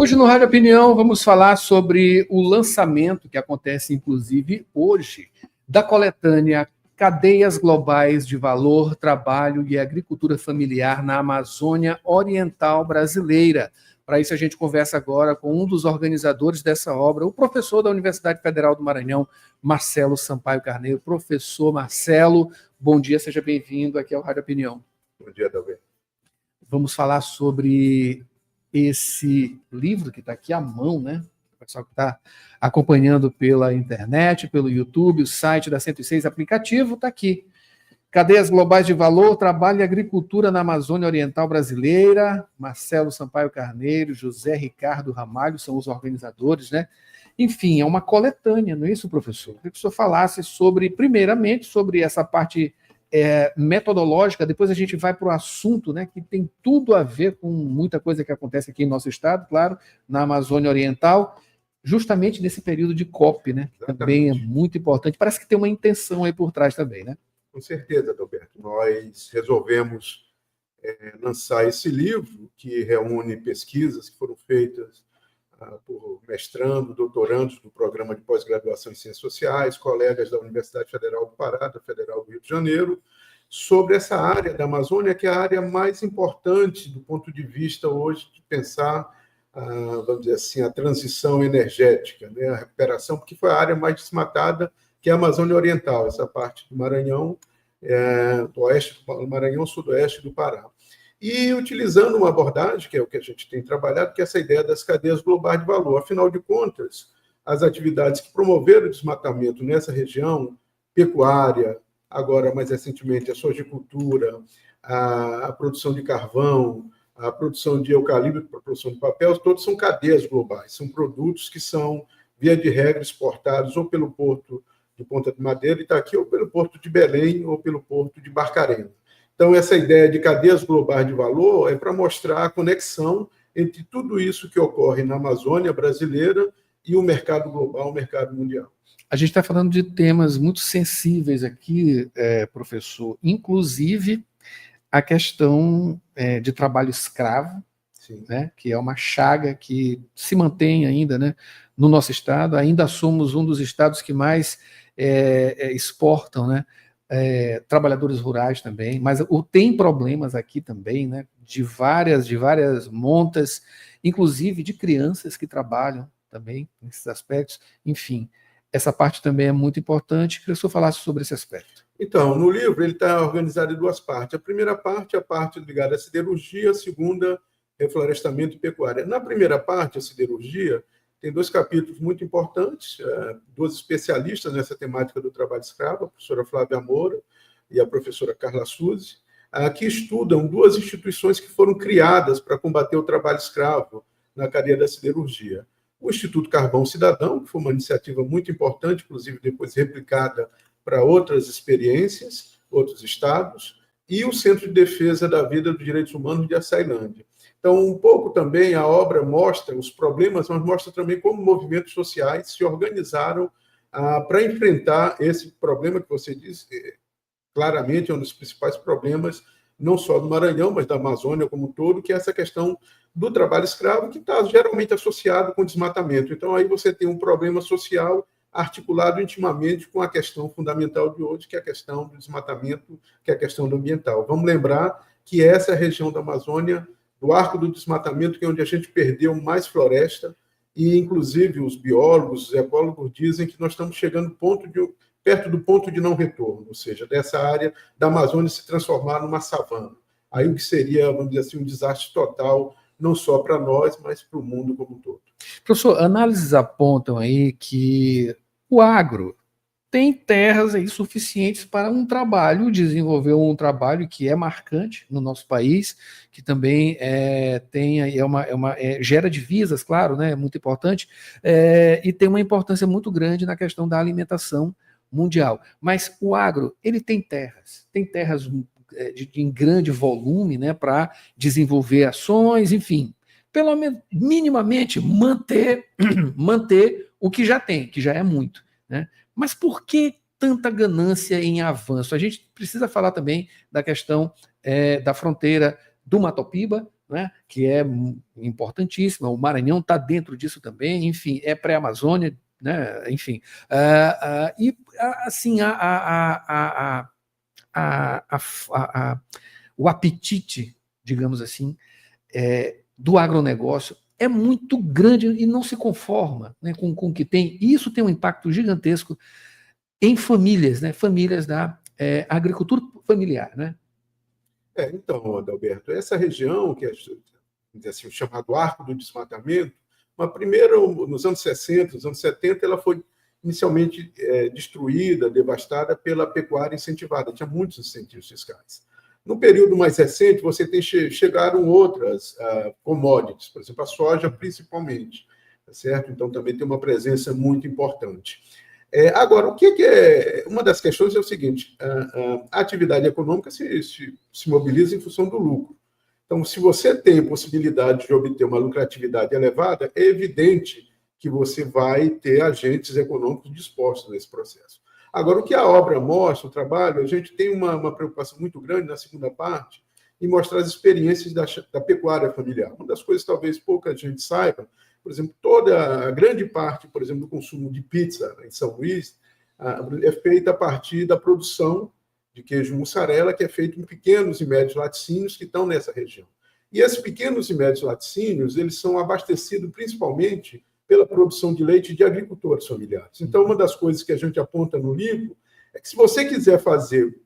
Hoje no Rádio Opinião vamos falar sobre o lançamento que acontece inclusive hoje da coletânea Cadeias Globais de Valor, Trabalho e Agricultura Familiar na Amazônia Oriental Brasileira. Para isso a gente conversa agora com um dos organizadores dessa obra, o professor da Universidade Federal do Maranhão, Marcelo Sampaio Carneiro. Professor Marcelo, bom dia, seja bem-vindo aqui ao Rádio Opinião. Bom dia, Dalber. Vamos falar sobre esse livro que está aqui à mão, né? O pessoal que está acompanhando pela internet, pelo YouTube, o site da 106 aplicativo, está aqui. Cadeias Globais de Valor, Trabalho e Agricultura na Amazônia Oriental Brasileira. Marcelo Sampaio Carneiro, José Ricardo Ramalho são os organizadores, né? Enfim, é uma coletânea, não é isso, professor? Eu queria que o senhor falasse sobre, primeiramente, sobre essa parte metodológica, depois a gente vai para o assunto, né, que tem tudo a ver com muita coisa que acontece aqui em nosso estado, claro, na Amazônia Oriental, justamente nesse período de COP, né, que também é muito importante. Parece que tem uma intenção aí por trás também, né? Com certeza, Adalberto. Nós resolvemos lançar esse livro, que reúne pesquisas que foram feitas por mestrandos, doutorandos do Programa de Pós-Graduação em Ciências Sociais, colegas da Universidade Federal do Pará, da Federal do Rio de Janeiro, sobre essa área da Amazônia, que é a área mais importante do ponto de vista hoje de pensar vamos dizer assim, a transição energética, né, a recuperação, porque foi a área mais desmatada, que é a Amazônia Oriental, essa parte do Maranhão, do oeste do Maranhão, sudoeste do Pará. E utilizando uma abordagem, que é o que a gente tem trabalhado, que é essa ideia das cadeias globais de valor. Afinal de contas, as atividades que promoveram o desmatamento nessa região, pecuária, agora mais recentemente a sojicultura, a produção de carvão, a produção de eucalipto para a produção de papel, todos são cadeias globais, são produtos que são, via de regra, exportados ou pelo porto de Ponta de Madeira, Itaqui, ou pelo porto de Belém, ou pelo porto de Barcarena. Então, essa ideia de cadeias globais de valor é para mostrar a conexão entre tudo isso que ocorre na Amazônia brasileira e o mercado global, o mercado mundial. A gente está falando de temas muito sensíveis aqui, professor, inclusive a questão de trabalho escravo, né, que é uma chaga que se mantém ainda, né, no nosso estado. Ainda somos um dos estados que mais exportam, né, trabalhadores rurais também, mas tem problemas aqui também, né, de várias montas, inclusive de crianças que trabalham também nesses aspectos. Enfim, essa parte também é muito importante. Queria que o senhor falasse sobre esse aspecto. Então, no livro ele está organizado em duas partes. A primeira parte é a parte ligada à siderurgia, a segunda é florestamento e pecuária. Na primeira parte, a siderurgia, tem 2 capítulos muito importantes, 2 especialistas nessa temática do trabalho escravo, a professora Flávia Moura e a professora Carla Suzy, que estudam 2 instituições que foram criadas para combater o trabalho escravo na cadeia da siderurgia. O Instituto Carvão Cidadão, que foi uma iniciativa muito importante, inclusive depois replicada para outras experiências, outros estados, e o Centro de Defesa da Vida e dos Direitos Humanos de Açailândia. Então, um pouco também a obra mostra os problemas, mas mostra também como movimentos sociais se organizaram para enfrentar esse problema que você disse, claramente é um dos principais problemas, não só do Maranhão, mas da Amazônia como um todo, que é essa questão do trabalho escravo, que está geralmente associado com desmatamento. Então, aí você tem um problema social articulado intimamente com a questão fundamental de hoje, que é a questão do desmatamento, que é a questão do ambiental. Vamos lembrar que essa é a região da Amazônia, do arco do desmatamento, que é onde a gente perdeu mais floresta, e, inclusive, os biólogos, os ecólogos dizem que nós estamos chegando perto do ponto de não retorno, ou seja, dessa área da Amazônia se transformar numa savana. Aí o que seria, vamos dizer assim, um desastre total, não só para nós, mas para o mundo como um todo. Professor, análises apontam aí que o agro tem terras aí suficientes para desenvolver um trabalho que é marcante no nosso país, que também gera divisas, claro, né, é muito importante, e tem uma importância muito grande na questão da alimentação mundial. Mas o agro, ele tem terras em grande volume, né, para desenvolver ações, enfim, pelo menos minimamente manter o que já tem, que já é muito, né? Mas por que tanta ganância em avanço? A gente precisa falar também da questão da fronteira do Matopiba, né, que é importantíssima. O Maranhão está dentro disso também, enfim, é pré-Amazônia, né, enfim. E assim, o apetite, digamos assim, do agronegócio é muito grande e não se conforma, né, com o que tem. E isso tem um impacto gigantesco em famílias, né, famílias da agricultura familiar, né? Então, Adalberto, essa região, que é assim, o chamado Arco do Desmatamento, mas primeiro, nos anos 60, nos anos 70, ela foi inicialmente destruída, devastada pela pecuária incentivada. Tinha muitos incentivos fiscais. No período mais recente, chegaram outras commodities, por exemplo, a soja principalmente, tá certo? Então, também tem uma presença muito importante. Agora, o que é... Uma das questões é o seguinte, a atividade econômica se mobiliza em função do lucro. Então, se você tem possibilidade de obter uma lucratividade elevada, é evidente que você vai ter agentes econômicos dispostos nesse processo. Agora, o que a obra mostra, o trabalho, a gente tem uma preocupação muito grande na segunda parte em mostrar as experiências da pecuária familiar. Uma das coisas talvez pouca gente saiba, por exemplo, toda a grande parte, por exemplo, do consumo de pizza em São Luís é feita a partir da produção de queijo mussarela, que é feito em pequenos e médios laticínios que estão nessa região. E esses pequenos e médios laticínios, eles são abastecidos principalmente pela produção de leite de agricultores familiares. Então, uma das coisas que a gente aponta no livro é que se você quiser fazer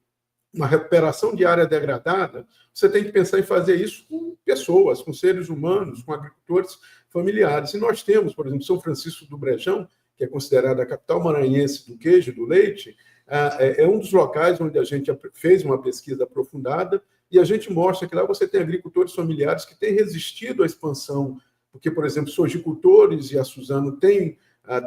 uma recuperação de área degradada, você tem que pensar em fazer isso com pessoas, com seres humanos, com agricultores familiares. E nós temos, por exemplo, São Francisco do Brejão, que é considerada a capital maranhense do queijo e do leite, é um dos locais onde a gente fez uma pesquisa aprofundada e a gente mostra que lá você tem agricultores familiares que têm resistido à expansão, porque, por exemplo, sojicultores e a Suzano têm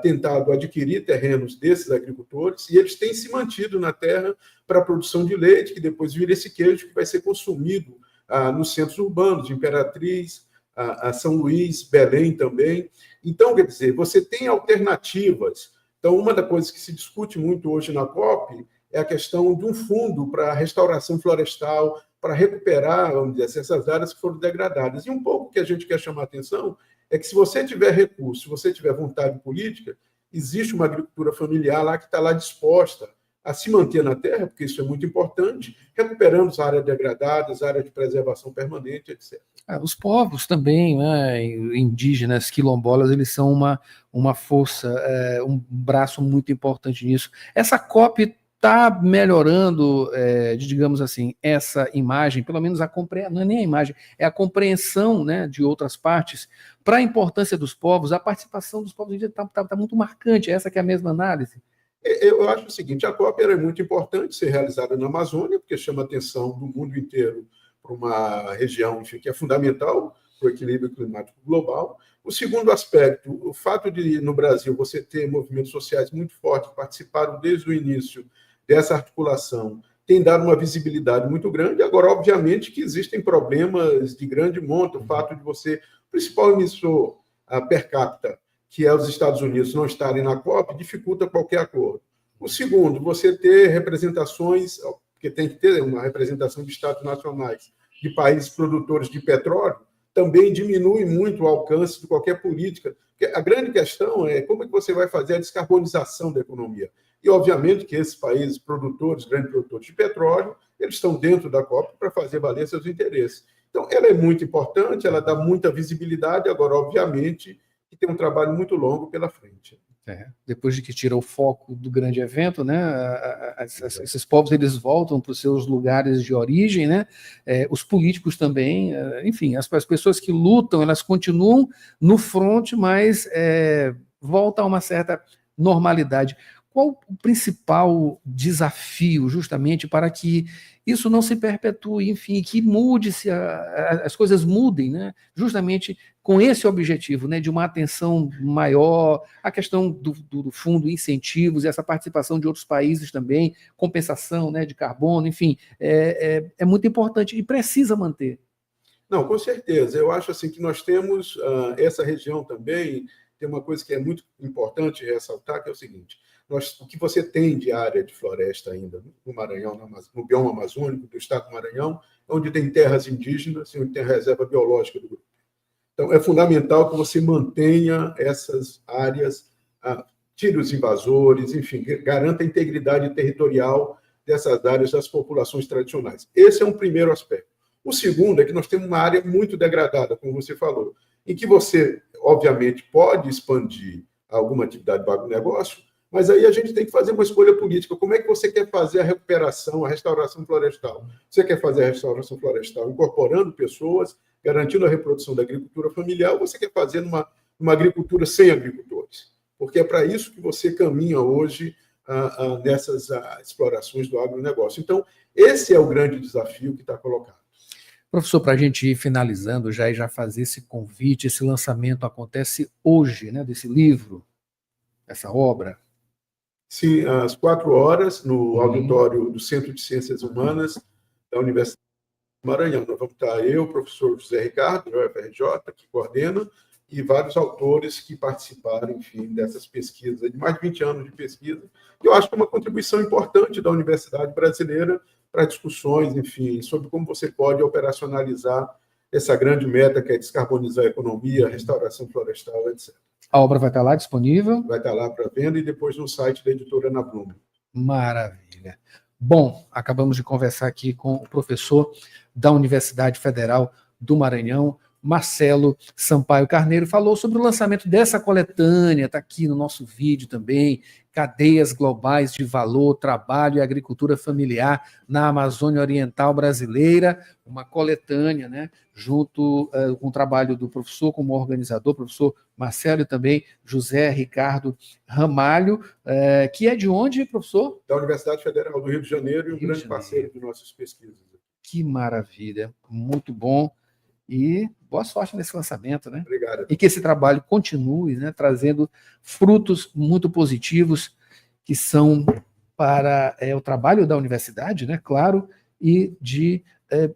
tentado adquirir terrenos desses agricultores e eles têm se mantido na terra para a produção de leite, que depois vira esse queijo que vai ser consumido nos centros urbanos, de Imperatriz, São Luís, Belém também. Então, quer dizer, você tem alternativas. Então, uma das coisas que se discute muito hoje na COP é a questão de um fundo para restauração florestal, para recuperar, vamos dizer, essas áreas que foram degradadas. E um pouco que a gente quer chamar a atenção é que se você tiver recurso, se você tiver vontade política, existe uma agricultura familiar lá que está lá disposta a se manter na terra, porque isso é muito importante, recuperando as áreas degradadas, áreas de preservação permanente, etc. Os povos também, né, indígenas, quilombolas, eles são uma força, um braço muito importante nisso. Essa COP está melhorando, digamos assim, essa imagem, pelo menos não é nem a imagem, é a compreensão, né, de outras partes para a importância dos povos. A participação dos povos indígenas está muito marcante, essa que é a mesma análise. Eu acho o seguinte, a COP é muito importante ser realizada na Amazônia, porque chama a atenção do mundo inteiro para uma região, enfim, que é fundamental para o equilíbrio climático global. O segundo aspecto, o fato de, no Brasil, você ter movimentos sociais muito fortes que participaram desde o início dessa articulação, tem dado uma visibilidade muito grande. Agora, obviamente, que existem problemas de grande monta, o fato de você, o principal emissor per capita, que é os Estados Unidos, não estarem na COP, dificulta qualquer acordo. O segundo, você ter representações, porque tem que ter uma representação de estados nacionais, de países produtores de petróleo, também diminui muito o alcance de qualquer política. Porque a grande questão é como é que você vai fazer a descarbonização da economia. E, obviamente, que esses países produtores, grandes produtores de petróleo, eles estão dentro da COP para fazer valer seus interesses. Então, ela é muito importante, ela dá muita visibilidade, agora, obviamente, que tem um trabalho muito longo pela frente. Depois de que tira o foco do grande evento, né, esses povos eles voltam para os seus lugares de origem, né, os políticos também, enfim, as pessoas que lutam, elas continuam no fronte, mas volta a uma certa normalidade. Qual o principal desafio, justamente, para que isso não se perpetue, enfim, que mude-se, as coisas mudem, né? Justamente com esse objetivo, né, de uma atenção maior, a questão do fundo, incentivos, e essa participação de outros países também, compensação, né, de carbono, enfim, é muito importante e precisa manter. Não, com certeza. Eu acho assim que nós temos essa região também, tem uma coisa que é muito importante ressaltar, que é o seguinte: o que você tem de área de floresta ainda no Maranhão, no bioma amazônico do estado do Maranhão, onde tem terras indígenas e onde tem a reserva biológica do grupo. Então, é fundamental que você mantenha essas áreas, tire os invasores, enfim, garanta a integridade territorial dessas áreas das populações tradicionais. Esse é um primeiro aspecto. O segundo é que nós temos uma área muito degradada, como você falou, em que você, obviamente, pode expandir alguma atividade de agronegócio, mas aí a gente tem que fazer uma escolha política. Como é que você quer fazer a recuperação, a restauração florestal? Você quer fazer a restauração florestal incorporando pessoas, garantindo a reprodução da agricultura familiar, ou você quer fazer uma agricultura sem agricultores? Porque é para isso que você caminha hoje nessas explorações do agronegócio. Então, esse é o grande desafio que está colocado. Professor, para a gente ir finalizando já e já fazer esse convite, esse lançamento acontece hoje, né, desse livro, essa obra? Sim, às 4h, no auditório do Centro de Ciências Humanas da Universidade do Maranhão. Nós vamos estar o professor José Ricardo, da UFRJ, que coordena, e vários autores que participaram, enfim, dessas pesquisas, de mais de 20 anos de pesquisa. E eu acho que é uma contribuição importante da Universidade Brasileira para discussões, enfim, sobre como você pode operacionalizar essa grande meta que é descarbonizar a economia, restauração florestal, etc. A obra vai estar lá disponível? Vai estar lá para venda e depois no site da editora Ana Blume. Maravilha. Bom, acabamos de conversar aqui com o professor da Universidade Federal do Maranhão, Marcelo Sampaio Carneiro, falou sobre o lançamento dessa coletânea, está aqui no nosso vídeo também, Cadeias Globais de Valor, Trabalho e Agricultura Familiar na Amazônia Oriental Brasileira, uma coletânea, né, junto com o trabalho do professor como organizador, professor Marcelo e também José Ricardo Ramalho, que é de onde, professor? Da Universidade Federal do Rio de Janeiro e um grande parceiro de nossas pesquisas. Que maravilha, muito bom. E boa sorte nesse lançamento, né? Obrigado. E que esse trabalho continue, né, trazendo frutos muito positivos que são para o trabalho da universidade, né, claro, e de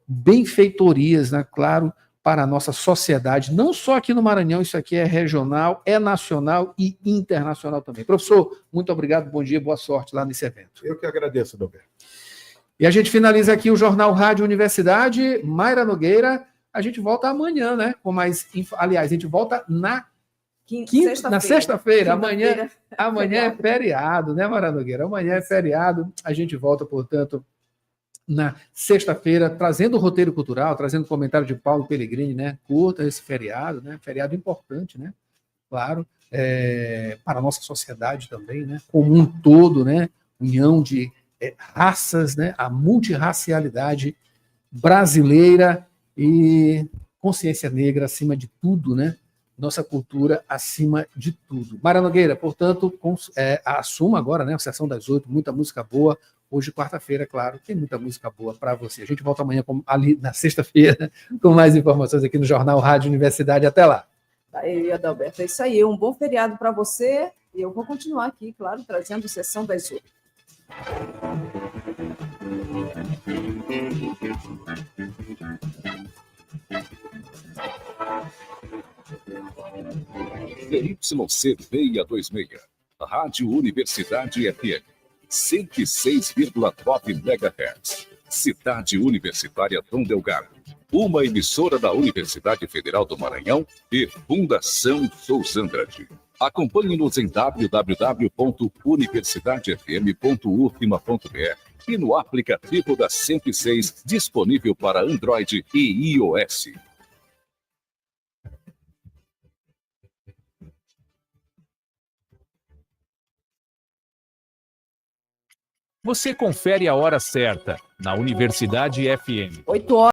benfeitorias, né, claro, para a nossa sociedade, não só aqui no Maranhão, isso aqui é regional, é nacional e internacional também. Professor, muito obrigado, bom dia, boa sorte lá nesse evento. Eu que agradeço, Adalberto. E a gente finaliza aqui o Jornal Rádio Universidade. Mayra Nogueira, a gente volta amanhã, né? Com mais. Aliás, a gente volta na sexta-feira. Amanhã é feriado, né, Mayra Nogueira? Amanhã é feriado. A gente volta, portanto, na sexta-feira, trazendo o roteiro cultural, trazendo o comentário de Paulo Pellegrini, né? Curta esse feriado, né? Feriado importante, né? Claro, para a nossa sociedade também, né? Como um todo, né? União de raças, né? A multirracialidade brasileira e consciência negra acima de tudo, né? Nossa cultura acima de tudo. Mayra Nogueira, portanto, assuma agora, né? A sessão das 8, muita música boa. Hoje, quarta-feira, claro, tem muita música boa para você. A gente volta amanhã ali na sexta-feira com mais informações aqui no Jornal Rádio Universidade. Até lá. Aí, Adalberto, é isso aí. Um bom feriado para você. E eu vou continuar aqui, claro, trazendo sessão das 8. YC 626, Rádio Universidade FM, 106,9 MHz. Cidade Universitária Dom Delgado, uma emissora da Universidade Federal do Maranhão e Fundação Souza Andrade. Acompanhe-nos em www.universidadefm.ufma.br e no aplicativo da 106, disponível para Android e iOS. Você confere a hora certa na Universidade FM. 8 horas.